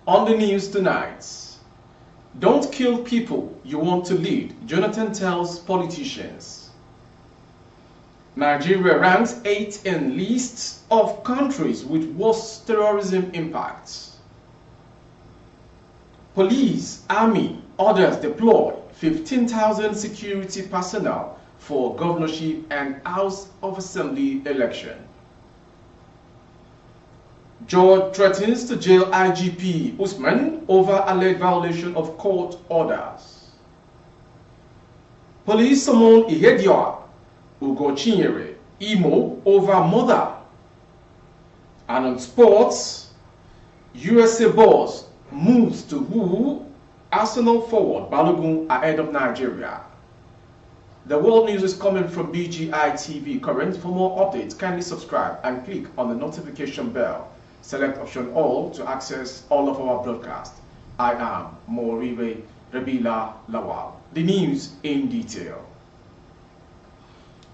On the news tonight, don't kill people you want to lead, Jonathan tells politicians. Nigeria ranks 8th in list of countries with worst terrorism impacts. Police, army, others deploy 15,000 security personnel for governorship and House of Assembly election. George threatens to jail IGP Usman over alleged violation of court orders. Police summon Ihedioa Ugochinyere Imo over murder. And on sports, USA boss moves to woo Arsenal forward Balogun ahead of Nigeria. The world news is coming from BGI TV Current. For more updates, kindly subscribe and click on the notification bell. Select option all to access all of our broadcasts. I am Moribe Rabila Lawal. The news in detail.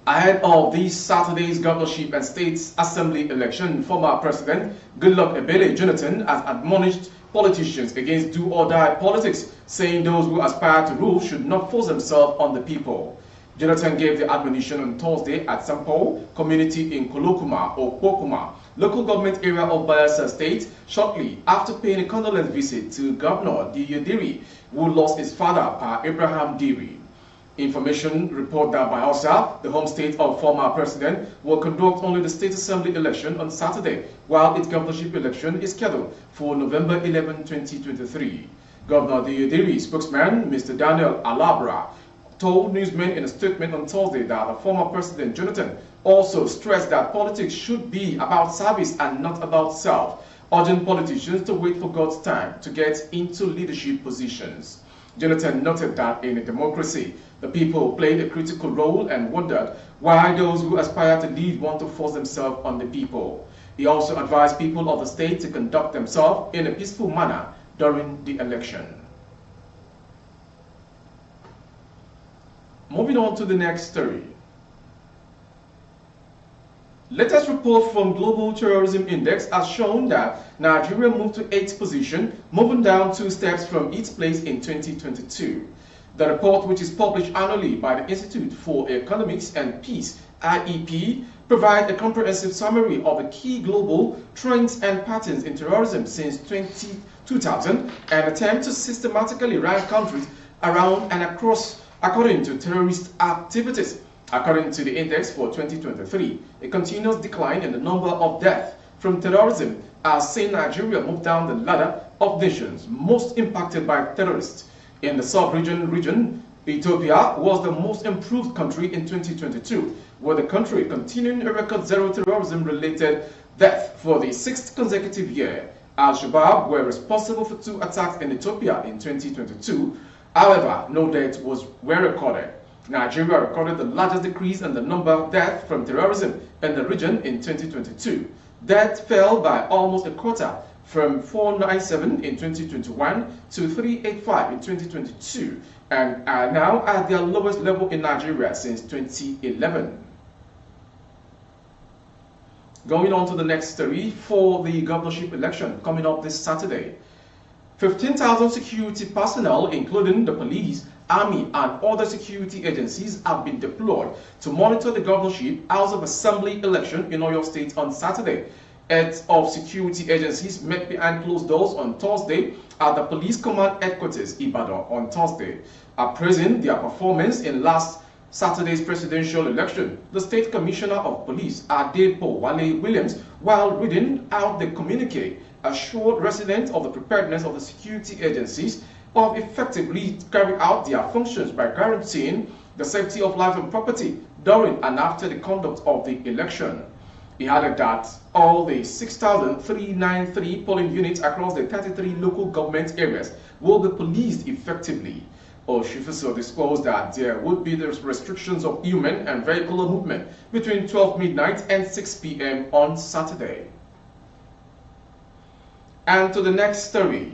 Ahead of this Saturday's governorship and states assembly election, former President Goodluck Ebele Jonathan has admonished politicians against do-or-die politics, saying those who aspire to rule should not force themselves on the people. Jonathan gave the admonition on Thursday at Sampo community in Kolokuma or Pokuma, local government area of Bayelsa State, shortly after paying a condolence visit to Governor Diri, who lost his father, Pa Abraham Diri. Information report that Bayelsa, the home state of former president, will conduct only the state assembly election on Saturday, while its governorship election is scheduled for November 11, 2023. Governor Diri spokesman, Mr. Daniel Alabra, told newsmen in a statement on Thursday that the former President Jonathan also stressed that politics should be about service and not about self, urging politicians to wait for God's time to get into leadership positions. Jonathan noted that in a democracy, the people played a critical role and wondered why those who aspire to lead want to force themselves on the people. He also advised people of the state to conduct themselves in a peaceful manner during the election. Moving on to the next story. Latest report from Global Terrorism Index has shown that Nigeria moved to 8th position, moving down 2 steps from its place in 2022. The report, which is published annually by the Institute for Economics and Peace, IEP, provides a comprehensive summary of the key global trends and patterns in terrorism since 2000 and attempts to systematically rank countries around and across according to terrorist activities. According to the index for 2023, a continuous decline in the number of deaths from terrorism has seen Nigeria move down the ladder of nations most impacted by terrorists. In the sub-region, Ethiopia was the most improved country in 2022, with the country continuing a record zero terrorism-related death for the 6th consecutive year. Al-Shabaab were responsible for 2 attacks in Ethiopia in 2022. However, no deaths were recorded. Nigeria recorded the largest decrease in the number of deaths from terrorism in the region in 2022. Deaths fell by almost a quarter, from 497 in 2021 to 385 in 2022, and are now at their lowest level in Nigeria since 2011. Going on to the next story for the governorship election coming up this Saturday. 15,000 security personnel, including the police, army, and other security agencies, have been deployed to monitor the governorship House of Assembly election in Oyo State on Saturday. Heads of security agencies met behind closed doors on Thursday at the police command headquarters, Ibadan, on Thursday, appraising their performance in last Saturday's presidential election. The State Commissioner of Police, Adepo Wale Williams, while reading out the communique, assured residents of the preparedness of the security agencies of effectively carry out their functions by guaranteeing the safety of life and property during and after the conduct of the election. He added that all the 6,393 polling units across the 33 local government areas will be policed effectively. Oshifiso disclosed that there would be the restrictions of human and vehicular movement between 12 midnight and 6 p.m. on Saturday. And to the next story.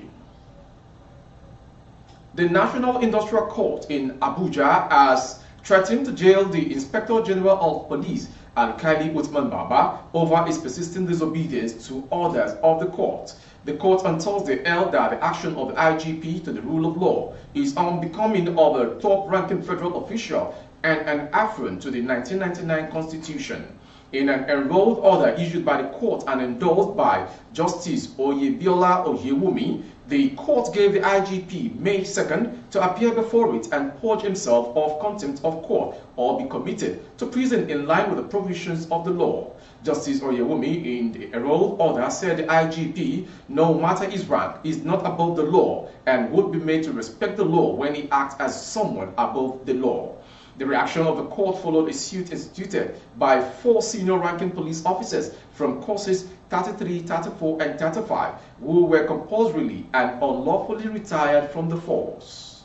The National Industrial Court in Abuja has threatened to jail the Inspector General of Police, Alkali Uthman Baba, over his persistent disobedience to orders of the court. The court on Thursday held that the action of the IGP to the rule of law is unbecoming of a top-ranking federal official and an affront to the 1999 Constitution. In an enrolled order issued by the court and endorsed by Justice Oyebiola Oyewumi, the court gave the IGP May 2nd to appear before it and purge himself of contempt of court or be committed to prison in line with the provisions of the law. Justice Oyewumi in the enrolled order said the IGP, no matter his rank, is not above the law and would be made to respect the law when he acts as someone above the law. The reaction of the court followed a suit instituted by 4 senior-ranking police officers from courses 33, 34, and 35 who were compulsorily and unlawfully retired from the force.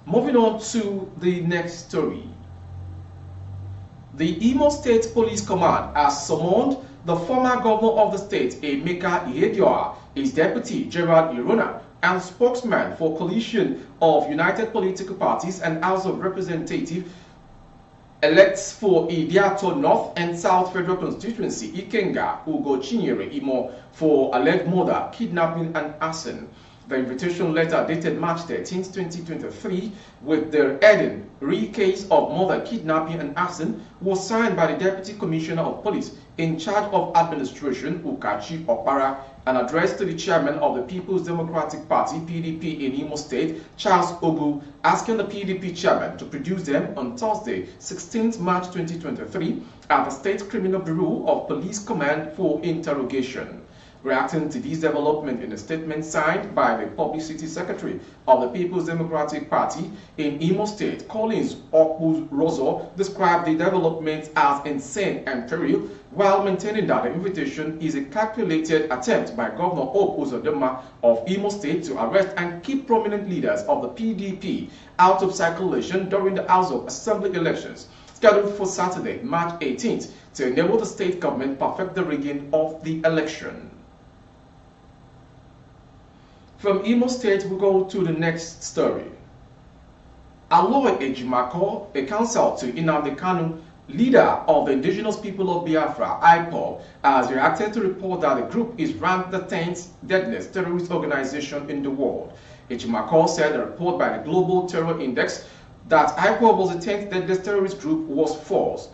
Moving on to the next story. The Imo State Police Command has summoned the former governor of the state, Emeka Ihedioha, his deputy, Gerald Irona, and spokesman for coalition of United Political Parties and House of Representatives elects for Idiato North and South Federal Constituency, Ikenga, Ugo Chinyere Imo, for alleged murder, kidnapping, and arson. The invitation letter dated March 13, 2023, with the heading "Re-Case of Murder, Kidnapping, and Arson," was signed by the Deputy Commissioner of Police in charge of administration, Ukachi Okpara, and addressed to the chairman of the People's Democratic Party, PDP, in Imo State, Charles Ogu, asking the PDP chairman to produce them on Thursday, 16 March 2023, at the State Criminal Bureau of Police Command for interrogation. Reacting to this development in a statement signed by the Publicity Secretary of the People's Democratic Party in Imo State, Collins Okporozo described the development as insane and peril, while maintaining that the invitation is a calculated attempt by Governor Hope Uzodinma of Imo State to arrest and keep prominent leaders of the PDP out of circulation during the House of Assembly elections, scheduled for Saturday, March 18th, to enable the state government perfect the rigging of the election. From Imo State, we go to the next story. Aloy Ejimako, a counsel to Nnamdi Kanu, leader of the indigenous people of Biafra, IPOB, has reacted to report that the group is ranked the 10th deadliest terrorist organization in the world. Ejimako said a report by the Global Terror Index that IPOB was the 10th deadliest terrorist group was false.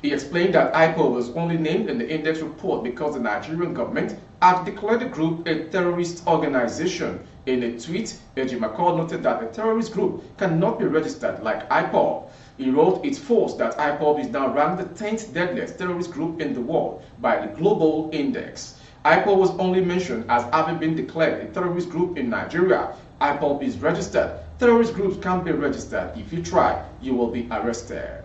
He explained that IPOB was only named in the index report because the Nigerian government had declared the group a terrorist organization. In a tweet, Ejimako noted that the terrorist group cannot be registered like IPOB. He wrote, "It's false that IPOB is now ranked the 10th deadliest terrorist group in the world by the Global Index. IPOB was only mentioned as having been declared a terrorist group in Nigeria. IPOB is registered. Terrorist groups can't be registered. If you try, you will be arrested."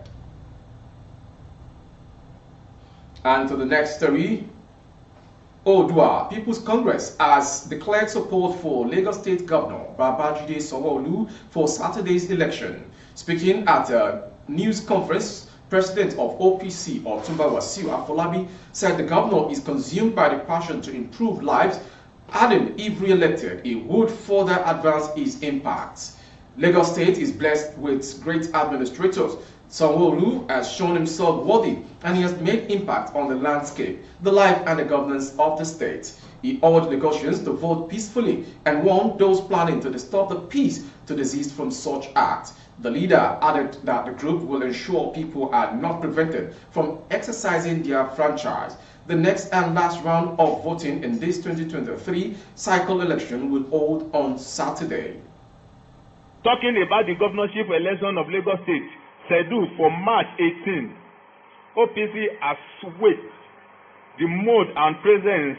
And to the next story. Odua People's Congress has declared support for Lagos State Governor Babajide Sanwo-Olu for Saturday's election. Speaking at a news conference, President of OPC, Otumba Wasiu Afolabi, said the governor is consumed by the passion to improve lives, adding if re-elected, he would further advance his impact. Lagos State is blessed with great administrators. Sanwo-Olu has shown himself worthy and he has made impact on the landscape, the life and the governance of the state. He urged Lagosians to vote peacefully and warned those planning to disturb the peace to desist from such acts. The leader added that the group will ensure people are not prevented from exercising their franchise. The next and last round of voting in this 2023 cycle election will hold on Saturday. Talking about the governorship election of Lagos State, scheduled for March 18, OPC has swayed the mode and presence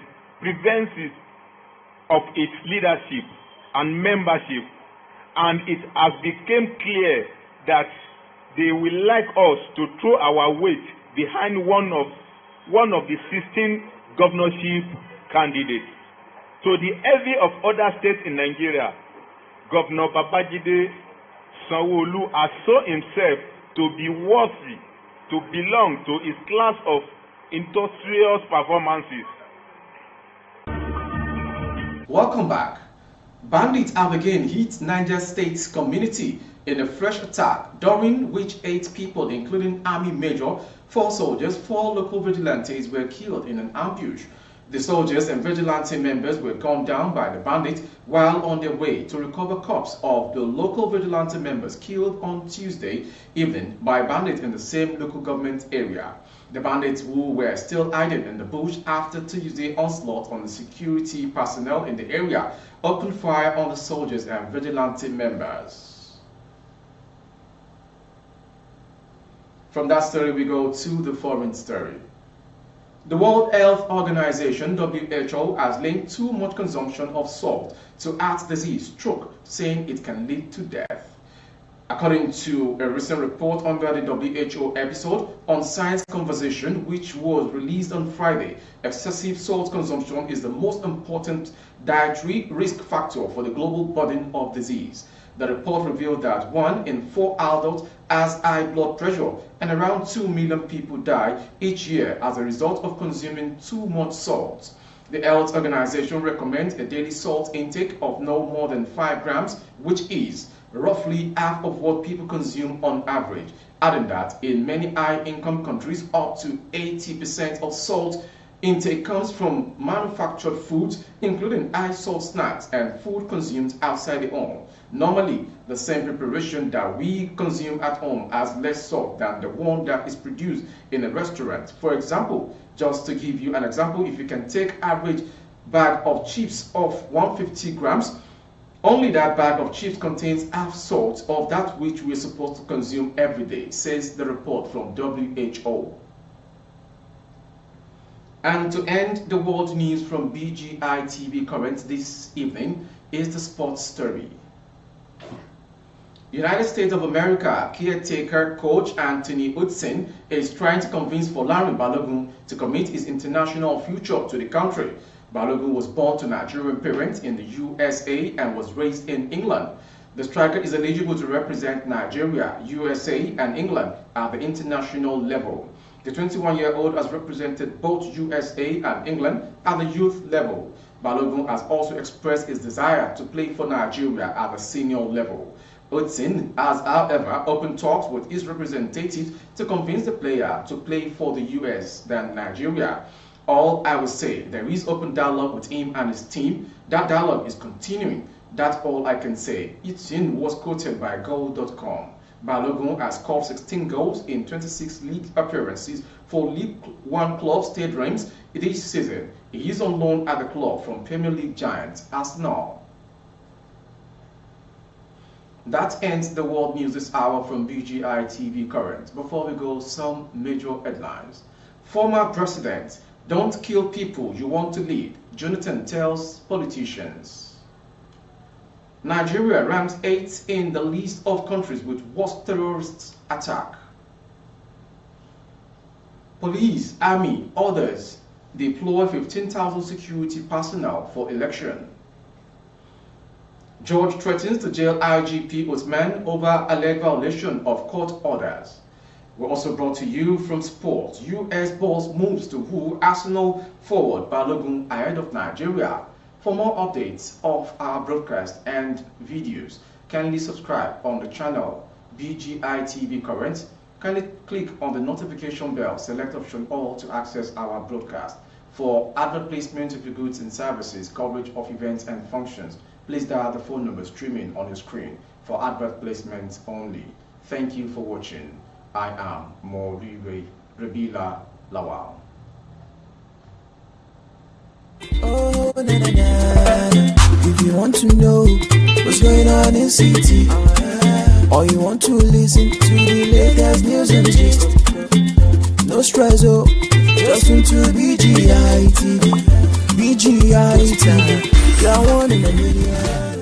of its leadership and membership, and it has become clear that they will like us to throw our weight behind one of the 16 governorship candidates. To the envy of other states in Nigeria, Governor Babajide Sanwo-Olu has shown himself to be worthy to belong to his class of industrious performances. Welcome back. Bandits have again hit Niger State's community in a fresh attack, during which 8 people, including Army Major, 4 soldiers, 4 local vigilantes were killed in an ambush. The soldiers and vigilante members were gunned down by the bandits while on their way to recover corpses of the local vigilante members killed on Tuesday evening by bandits in the same local government area. The bandits, who were still hiding in the bush after Tuesday's onslaught on the security personnel in the area, opened fire on the soldiers and vigilante members. From that story, we go to the foreign story. The World Health Organization, WHO, has linked too much consumption of salt to heart disease, stroke, saying it can lead to death. According to a recent report under the WHO episode on Science Conversation, which was released on Friday, excessive salt consumption is the most important dietary risk factor for the global burden of disease. The report revealed that 1 in 4 adults has high blood pressure and around 2 million people die each year as a result of consuming too much salt. The Health Organization recommends a daily salt intake of no more than 5 grams, which is roughly half of what people consume on average, adding that in many high-income countries, up to 80% of salt intake comes from manufactured foods, including high-salt snacks and food consumed outside the home. Normally, the same preparation that we consume at home has less salt than the one that is produced in a restaurant. For example, just to give you an example, if you can take average bag of chips of 150 grams, only that bag of chips contains half salt of that which we are supposed to consume every day, says the report from WHO. And to end the world news from BGI TV Current this evening is the sports story. United States of America caretaker coach Anthony Hudson is trying to convince Folarin Balogun to commit his international future to the country. Balogun was born to Nigerian parents in the USA and was raised in England. The striker is eligible to represent Nigeria, USA, and England at the international level. The 21-year-old has represented both USA and England at the youth level. Balogun has also expressed his desire to play for Nigeria at the senior level. Hudson has, however, opened talks with his representatives to convince the player to play for the US than Nigeria. All I will say, there is open dialogue with him and his team. That dialogue is continuing. That's all I can say. Hudson was quoted by Goal.com. Balogun has scored 16 goals in 26 league appearances for League One club State Reims this season. He is on loan at the club from Premier League giants Arsenal. That ends the world news this hour from BGI TV Current. Before we go, some major headlines. Former president, don't kill people you want to lead, Jonathan tells politicians. Nigeria ranks 8th in the list of countries with worst terrorist attack. Police, army, others deploy 15,000 security personnel for election. George threatens to jail IGP Usman over alleged violation of court orders. We're also brought to you from sports. US boss moves to woo Arsenal forward Balogun ahead of Nigeria. For more updates of our broadcast and videos, kindly subscribe on the channel BGI TV Current. Kindly click on the notification bell, select option all to access our broadcast. For advert placement of your goods and services, coverage of events and functions, please dial the phone number streaming on your screen for advert placements only. Thank you for watching. I am Moriwe Rebila Lawal. Oh, na, na, na. If you want to know what's going on in city, or you want to listen to the latest news and gist, no stress, oh, just tune to BGI TV. BGI TV, you're one in a million.